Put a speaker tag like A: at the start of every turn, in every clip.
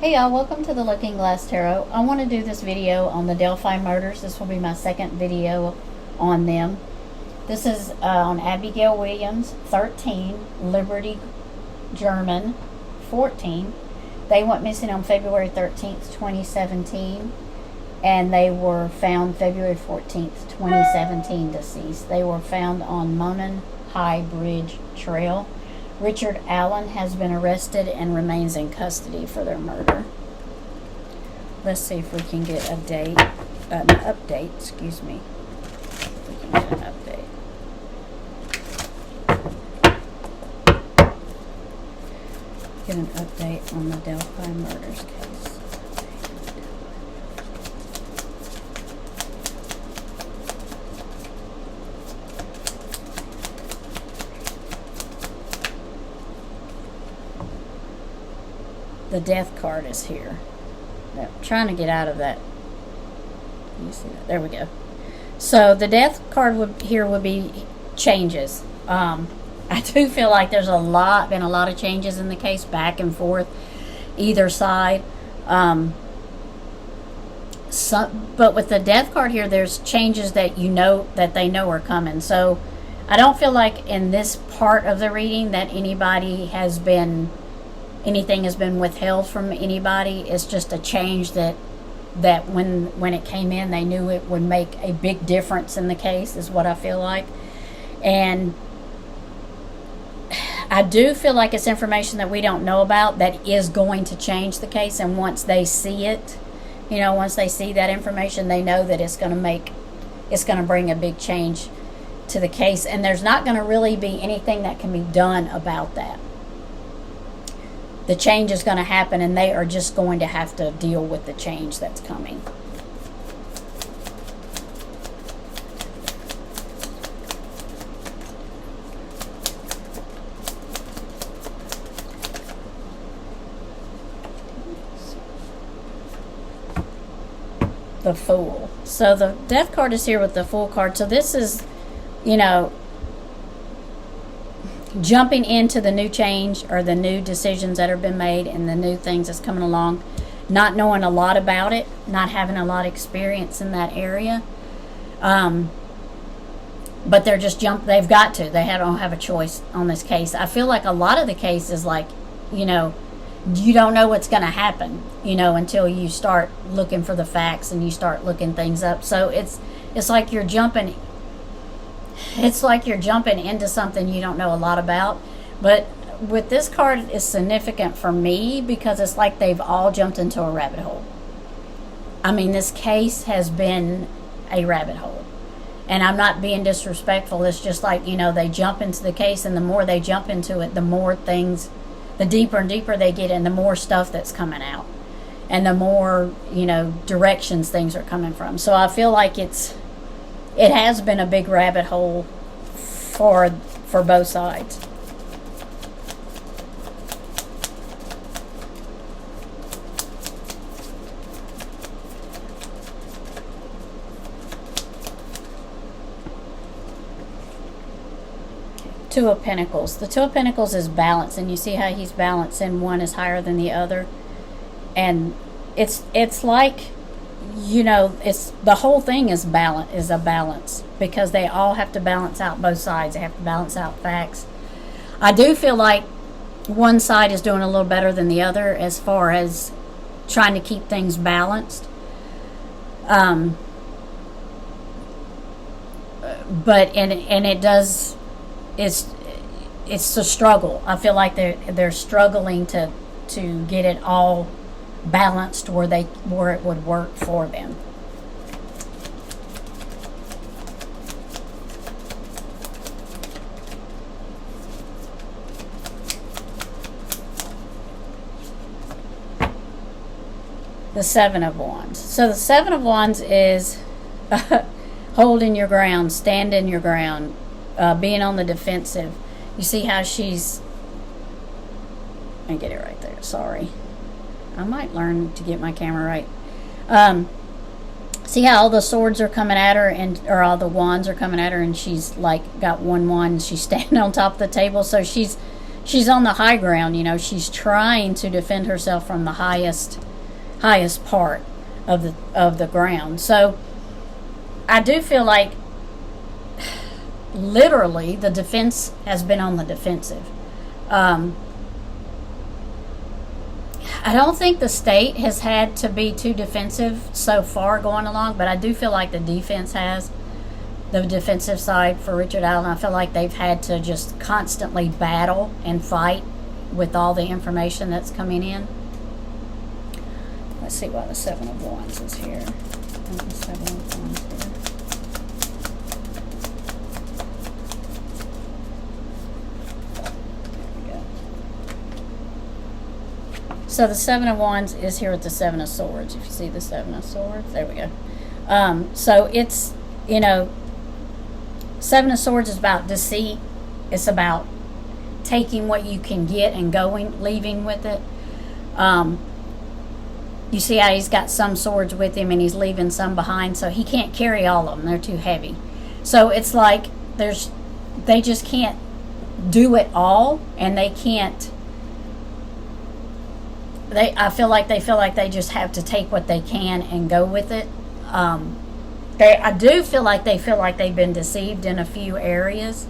A: Hey y'all, welcome to the Looking Glass Tarot. I want to do this video on the Delphi murders. This will be my second video on them. This is on Abigail Williams, 13, Liberty German, 14. They went missing on February 13th, 2017, and they were found February 14th, 2017 deceased. They were found on Monon High Bridge Trail. Richard Allen has been arrested and remains in custody for their murder. Let's see if we can get an update, excuse me. If we can get an update. Get an update on the Delphi murders case. The death card is here. I'm trying to get out of that. You see that? There we go. So the death card would be changes. I do feel like there's been a lot of changes in the case, back and forth, either side. But with the death card here, there's changes that they know are coming. So I don't feel like in this part of the reading that anything has been withheld from anybody. It's just a change that when it came in, they knew it would make a big difference in the case, is what I feel like. And I do feel like it's information that we don't know about that is going to change the case. And once they see it, once they see that information, they know that it's going to bring a big change to the case. And there's not going to really be anything that can be done about that. The change is going to happen, and they are just going to have to deal with the change that's coming. The Fool. So the death card is here with the Fool card. So this is, jumping into the new change or the new decisions that have been made and the new things that's coming along, not knowing a lot about it, not having a lot of experience in that area. But they're just they've got to. They don't have a choice on this case. I feel like a lot of the cases, you don't know what's going to happen, until you start looking for the facts and you start looking things up. So it's like you're jumping. It's like you're jumping into something you don't know a lot about. But with this card, it's significant for me because it's like they've all jumped into a rabbit hole. I mean, this case has been a rabbit hole. And I'm not being disrespectful. It's just like, they jump into the case, and the more they jump into it, the more things, the deeper and deeper they get in, the more stuff that's coming out. And the more, directions things are coming from. So I feel like it has been a big rabbit hole for both sides. Two of Pentacles. The Two of Pentacles is balance, and you see how he's balanced, and one is higher than the other. And it's like, it's the whole thing is a balance, because they all have to balance out both sides. They have to balance out facts. I do feel like one side is doing a little better than the other as far as trying to keep things balanced. But it does. It's a struggle. I feel like they're struggling to get it all balanced where it would work for them. The Seven of Wands. So the Seven of Wands is holding your ground, standing your ground, being on the defensive. You see how she's... Let me get it right there. Sorry. I might learn to get my camera right. See how all the swords are coming at her, or all the wands are coming at her, and she's like got one wand. She's standing on top of the table, so she's she's on the high ground. You know, she's trying to defend herself from the highest part of the ground. So I do feel like literally the defense has been on the defensive. I don't think the state has had to be too defensive so far going along, but I do feel like the defense has. The defensive side for Richard Allen, I feel like they've had to just constantly battle and fight with all the information that's coming in. Let's see why the Seven of Wands is here. The Seven of Wands here. So the Seven of Wands is here with the Seven of Swords. If you see the Seven of Swords, there we go. So it's, you know, Seven of Swords is about deceit. It's about taking what you can get and leaving with it. You see how he's got some swords with him and he's leaving some behind, so he can't carry all of them. They're too heavy. So it's like they just can't do it all, and they can't. I feel like they just have to take what they can and go with it. I do feel like they've been deceived in a few areas.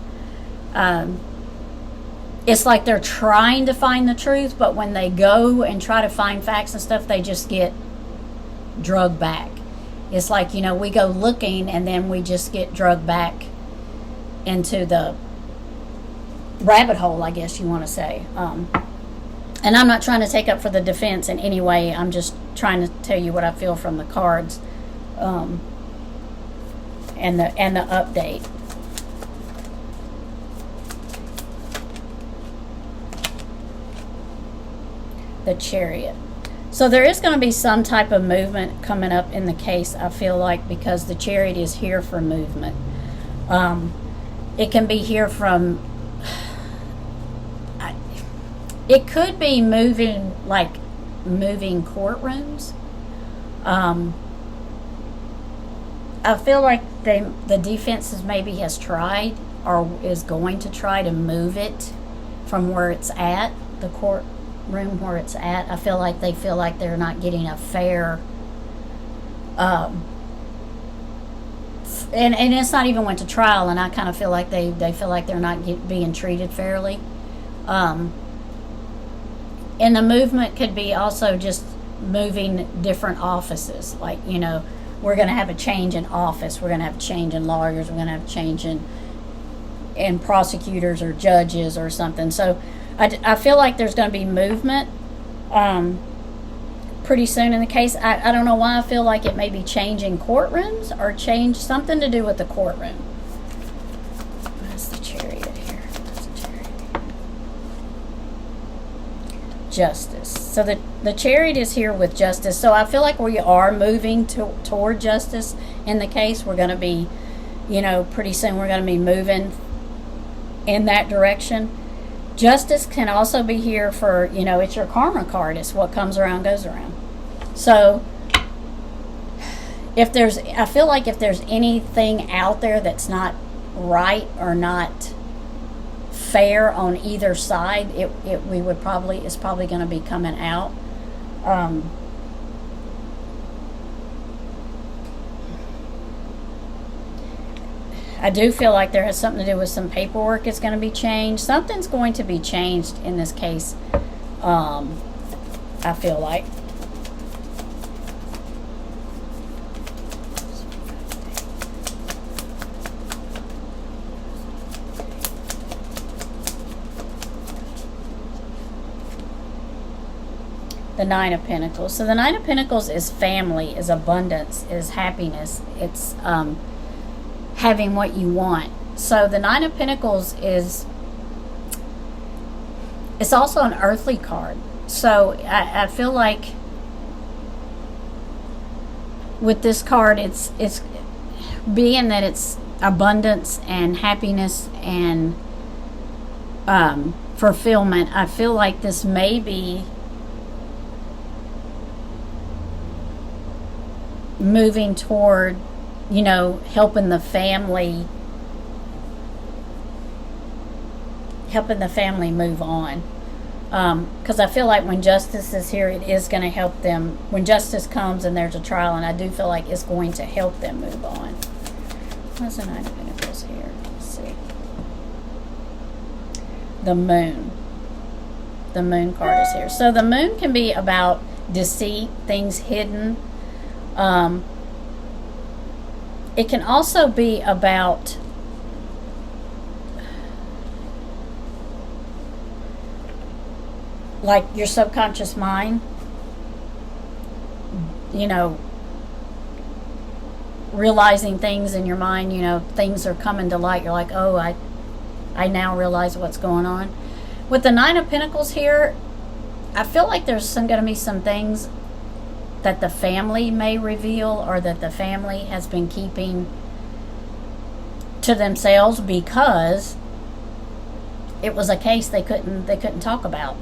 A: It's like they're trying to find the truth, but when they go and try to find facts and stuff, they just get drugged back. It's like, you know, we go looking and then we just get drugged back into the rabbit hole, I guess you want to say. And I'm not trying to take up for the defense in any way. I'm just trying to tell you what I feel from the cards and the update. The Chariot. So there is going to be some type of movement coming up in the case, I feel like, because the Chariot is here for movement. It can be here from... It could be moving courtrooms. I feel like the defense maybe has tried or is going to try to move it from where it's at, the courtroom where it's at. I feel like they're not getting a fair... and it's not even went to trial, and I kind of feel like they feel like they're not being treated fairly. And the movement could be also just moving different offices. Like, you know, we're going to have a change in office. We're going to have a change in lawyers. We're going to have a change in prosecutors or judges or something. So I feel like there's going to be movement pretty soon in the case. I don't know why I feel like it may be changing courtrooms or change something to do with the courtroom. What's the Chariot here? What's the Chariot? Justice. So the Chariot is here with justice. So I feel like we are moving toward justice in the case. We're going to be, you know, pretty soon we're going to be moving in that direction. Justice can also be here for, you know, it's your karma card. It's what comes around goes around. So I feel like if there's anything out there that's not right or not fair on either side, it's probably going to be coming out. I do feel like there has something to do with some paperwork is going to be changed. Something's going to be changed in this case, I feel like. The Nine of Pentacles. So the Nine of Pentacles is family, is abundance, is happiness. It's having what you want. So the Nine of Pentacles it's also an earthly card. So I feel like with this card, it's being that it's abundance and happiness and fulfillment. I feel like this may be moving toward, you know, helping the family helping the family move on. Because I feel like when justice is here, it is going to help them. When justice comes and there's a trial, and I do feel like it's going to help them move on. What's the Nine of Pentacles here? Let's see. The Moon. The Moon card is here. So the Moon can be about deceit, things hidden. It can also be about like your subconscious mind, you know, realizing things in your mind, you know, things are coming to light. You're like, oh, I now realize what's going on. With the Nine of Pentacles here, I feel like there's going to be some things that the family may reveal, or that the family has been keeping to themselves because it was a case they couldn't talk about.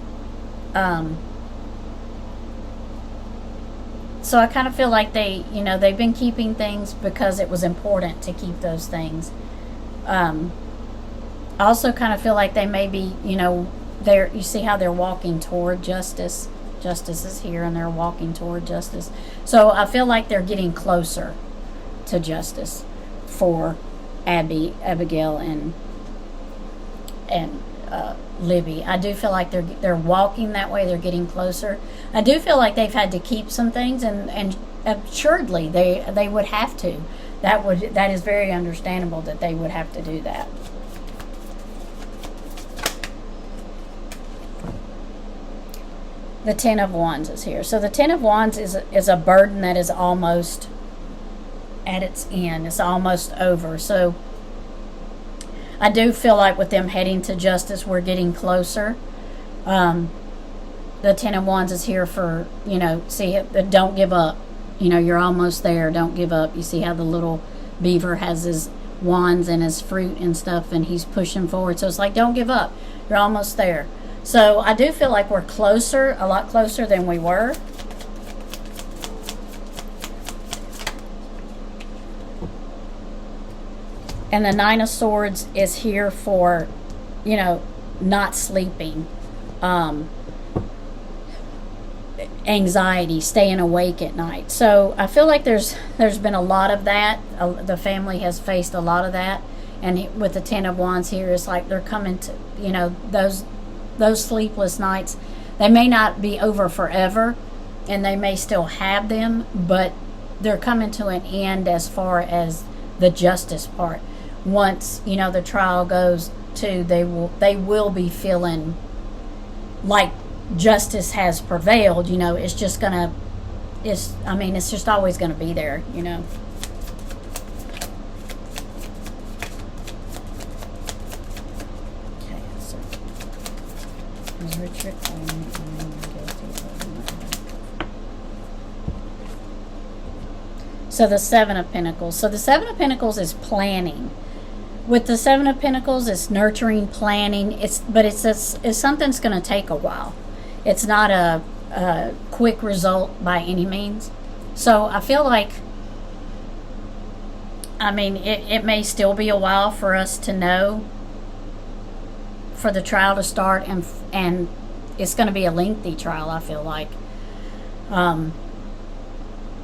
A: So I kind of feel like they've been keeping things because it was important to keep those things. I also kind of feel like they may be, you see how they're walking toward justice. Justice is here and they're walking toward justice. So I feel like they're getting closer to justice for Abigail and Libby. I do feel like they're walking that way. They're getting closer. I do feel like they've had to keep some things, and assuredly they would have to. That is very understandable that they would have to do that. The Ten of Wands is here. So the Ten of Wands is a burden that is almost at its end. It's almost over. So I do feel like with them heading to justice, we're getting closer. The Ten of Wands is here for, see, don't give up. You're almost there. Don't give up. You see how the little beaver has his wands and his fruit and stuff, and he's pushing forward. So it's like, don't give up. You're almost there. So I do feel like we're closer, a lot closer than we were. And the Nine of Swords is here for, not sleeping, anxiety, staying awake at night. So I feel like there's been a lot of that. The family has faced a lot of that. And with the Ten of Wands here, it's like they're coming to, those sleepless nights. They may not be over forever, and they may still have them, but they're coming to an end as far as the justice part. Once the trial goes to, they will be feeling like justice has prevailed. It's just it's just always gonna be there. Okay, so Richard. So the Seven of Pentacles. So the Seven of Pentacles is planning. With the Seven of Pentacles, it's nurturing, planning. It's something that's going to take a while. It's not a quick result by any means. So I feel like, it may still be a while for us to know, for the trial to start, and it's going to be a lengthy trial, I feel like.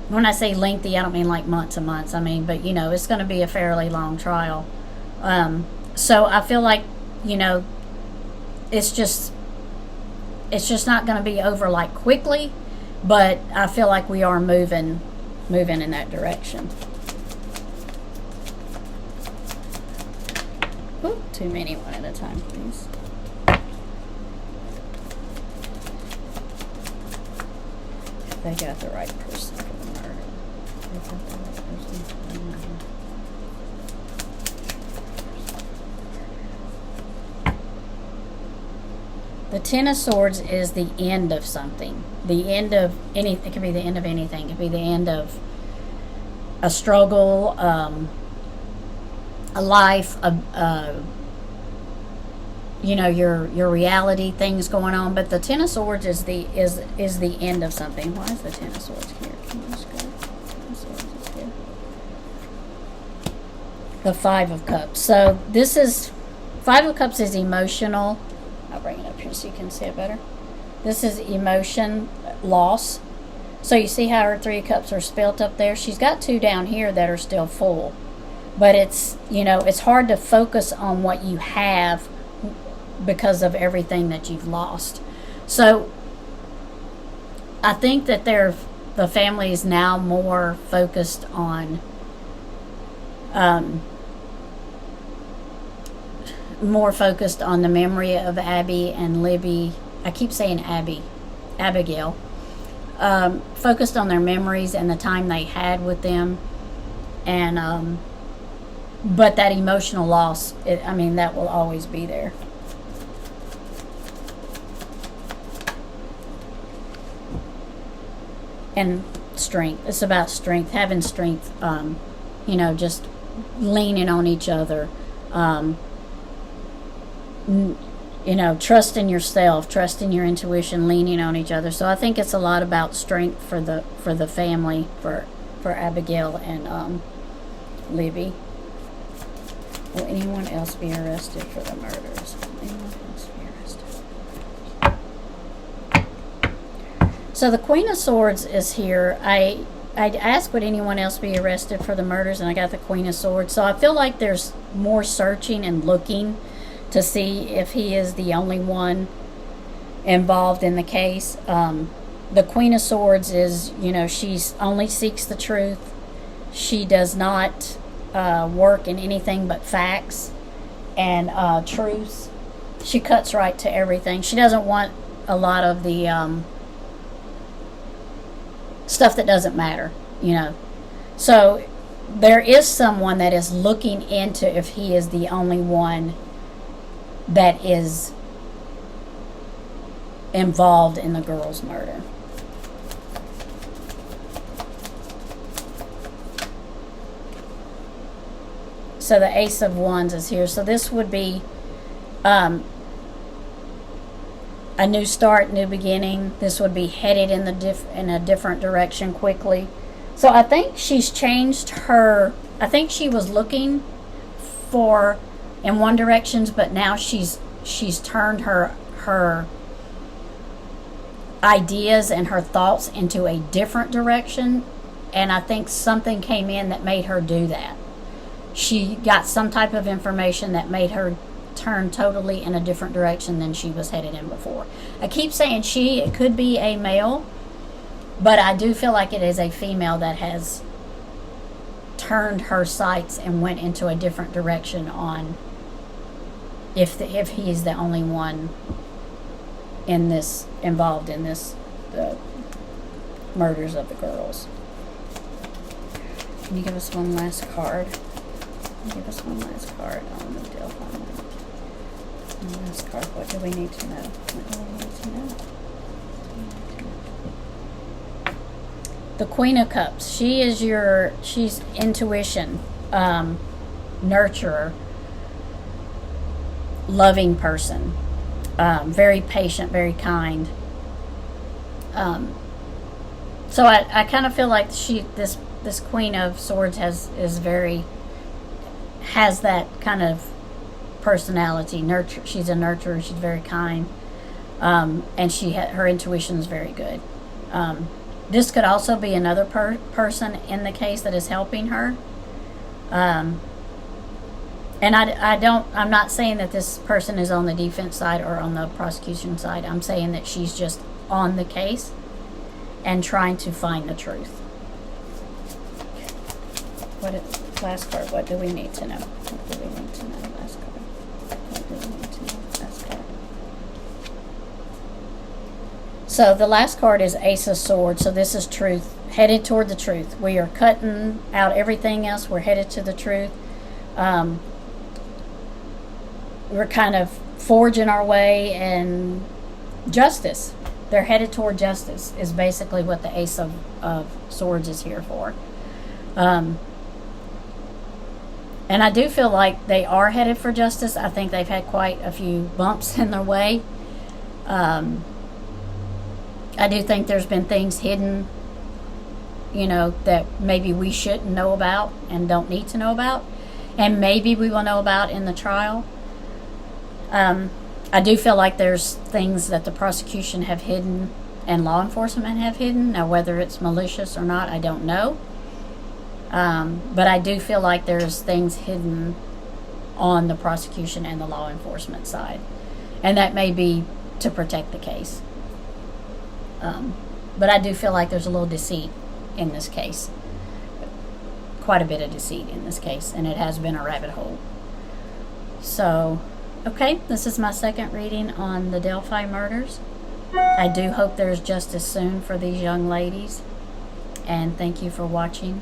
A: When I say lengthy, I don't mean like months and months. But it's going to be a fairly long trial. So I feel like, it's just not going to be over like quickly, but I feel like we are moving in that direction. Ooh, too many one at a time, please. They got the right person for the murder. They got the right person for the murder. The Ten of Swords is the end of something. The end of anything. It could be the end of anything. It could be the end of a struggle, a life, your reality, things going on. But the Ten of Swords is the end of something. Why is the Ten of Swords here? Can you just go? Ten of Swords is here. The Five of Cups. So this is Five of Cups is emotional. I'll bring it up here so you can see it better. This is emotion, loss. So you see how her Three of Cups are spelt up there? She's got two down here that are still full. But it's, it's hard to focus on what you have because of everything that you've lost. So I think that the family is now more focused on the memory of Abby and Libby. I keep saying Abigail. Focused on their memories and the time they had with them, and but that emotional loss, that will always be there. And strength. It's about strength, having strength. Just leaning on each other. Trust in yourself, trust in your intuition, leaning on each other. So I think it's a lot about strength for the family, for Abigail and Libby. Will anyone else be arrested for the murders? Will anyone else be arrested? So the Queen of Swords is here. I asked would anyone else be arrested for the murders, and I got the Queen of Swords. So I feel like there's more searching and looking to see if he is the only one involved in the case. The Queen of Swords is, she's only seeks the truth. She does not work in anything but facts and truths. She cuts right to everything. She doesn't want a lot of the stuff that doesn't matter, So there is someone that is looking into if he is the only one that is involved in the girl's murder. So the Ace of Wands is here. So this would be a new start, new beginning. This would be headed in a different direction quickly. So I think she's changed her. I think she was looking for in one direction, but now she's turned her ideas and her thoughts into a different direction, and I think something came in that made her do that. She got some type of information that made her turn totally in a different direction than she was headed in before. I keep saying she, it could be a male, but I do feel like it is a female that has turned her sights and went into a different direction on if he's the only one involved in the murders of the girls. Can you give us one last card? Give us one last card on the Delphi. One last card. What do we need to know? What do we need to know? The Queen of Cups. She's intuition, nurturer, loving person, very patient, very kind. So I kind of feel like this Queen of Swords has that kind of personality. She's a nurturer. She's very kind, and her intuition is very good. This could also be another person in the case that is helping her. And I'm not saying that this person is on the defense side or on the prosecution side. I'm saying that she's just on the case and trying to find the truth. Last card, what do we need to know? What do we need to know? Last card. What do we need to know? Last card. So the last card is Ace of Swords. So this is truth, headed toward the truth. We are cutting out everything else. We're headed to the truth. We're kind of forging our way, and justice. They're headed toward justice is basically what the Ace of Swords is here for. And I do feel like they are headed for justice. I think they've had quite a few bumps in their way. I do think there's been things hidden, that maybe we shouldn't know about and don't need to know about. And maybe we will know about in the trial. I do feel like there's things that the prosecution have hidden and law enforcement have hidden. Now, whether it's malicious or not, I don't know. But I do feel like there's things hidden on the prosecution and the law enforcement side. And that may be to protect the case. But I do feel like there's a little deceit in this case. Quite a bit of deceit in this case. And it has been a rabbit hole. So, okay, this is my second reading on the Delphi murders. I do hope there's justice soon for these young ladies. And thank you for watching.